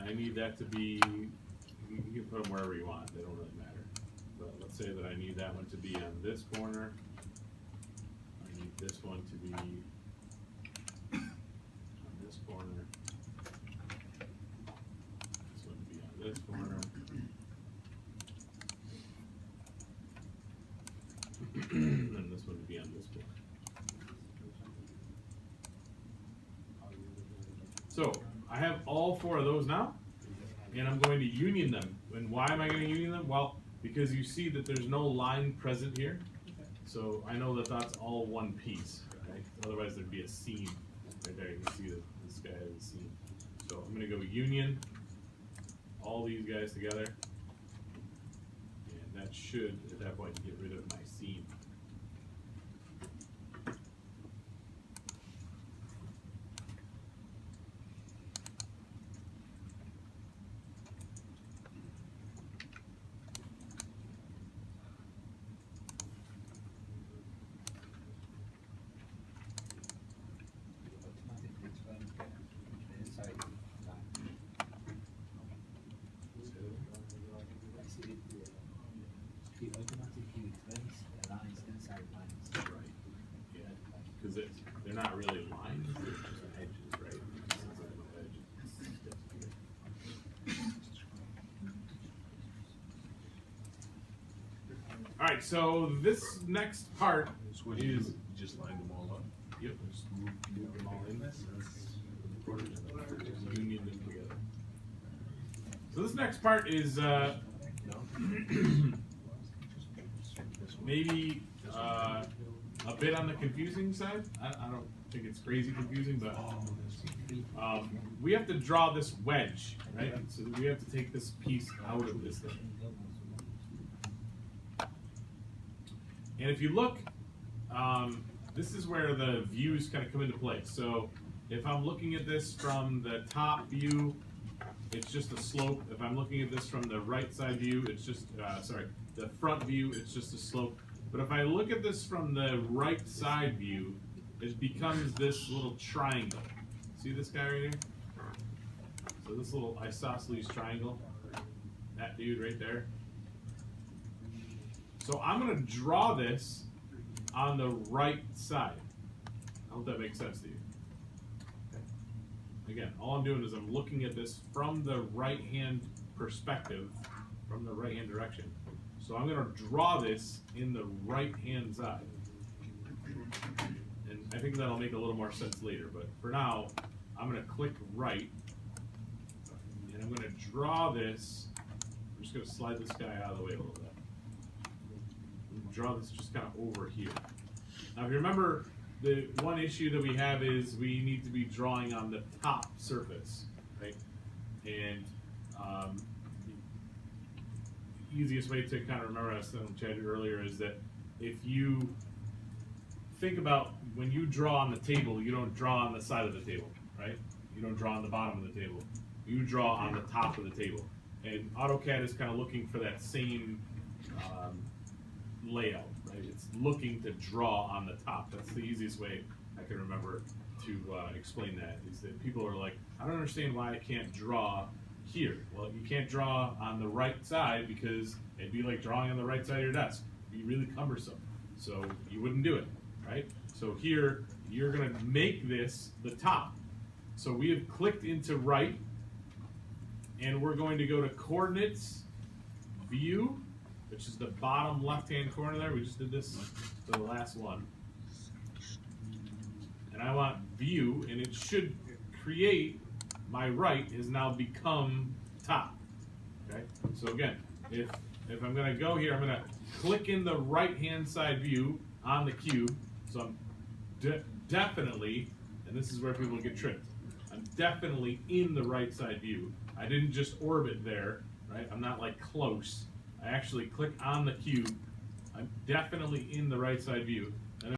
I need that to be, you can put them wherever you want, they don't really matter. But let's say that I need that one to be on this corner. I need this one to be on this corner. This one to be on this corner. And this one to be on this corner. So I have all four of those now, and I'm going to union them. And why am I going to union them? Well, because you see that there's no line present here. So I know that that's all one piece, right? Otherwise there'd be a seam right there. You can see that this guy has a seam. So I'm going to go union all these guys together, and that should, at that point, get rid of my seam. It automatically returns the lines inside lines. Right. Yeah. Because they're not really lines, they're just edges, right? All right, so this next part So is you just line them all up. yep, Just move them all in. union them together. So this next part is maybe a bit on the confusing side. I don't think it's crazy confusing, but we have to draw this wedge, right? So we have to take this piece out of this thing. And if you look, this is where the views kind of come into play. So if I'm looking at this from the top view, it's just a slope. If I'm looking at this from the right side view, it's just, the front view, it's just a slope. But if I look at this from the right side view, it becomes this little triangle. See this guy right here? So this little isosceles triangle, that dude right there. So I'm gonna draw this on the right side. I hope that makes sense to you. Again, all I'm doing is I'm looking at this from the right-hand perspective, from the right-hand direction. So I'm going to draw this in the right-hand side. And I think that'll make a little more sense later, but for now, I'm going to click right, and I'm going to draw this. I'm just going to slide this guy out of the way a little bit. Draw this just kind of over here. Now, if you remember, the one issue that we have is we need to be drawing on the top surface, right? And the easiest way to kind of remember, as I chatted earlier, is that if you think about when you draw on the table, you don't draw on the side of the table, right? You don't draw on the bottom of the table. You draw on the top of the table. And AutoCAD is kind of looking for that same layout, right? It's looking to draw on the top. That's the easiest way I can remember to explain that, is that people are like, I don't understand why I can't draw here. Well, you can't draw on the right side because it'd be like drawing on the right side of your desk. It'd be really cumbersome. So you wouldn't do it, right? So here, you're gonna make this the top. So we have clicked into right, and we're going to go to coordinates, view, which is the bottom left-hand corner there. We just did this for the last one. And I want view, and it should create my right has now become top. Okay? So again, if I'm gonna go here, I'm gonna click in the right-hand side view on the cube. So I'm definitely, and this is where people get tricked, I'm definitely in the right side view. I didn't just orbit there, right? I'm not like close. I actually click on the cube. I'm definitely in the right side view.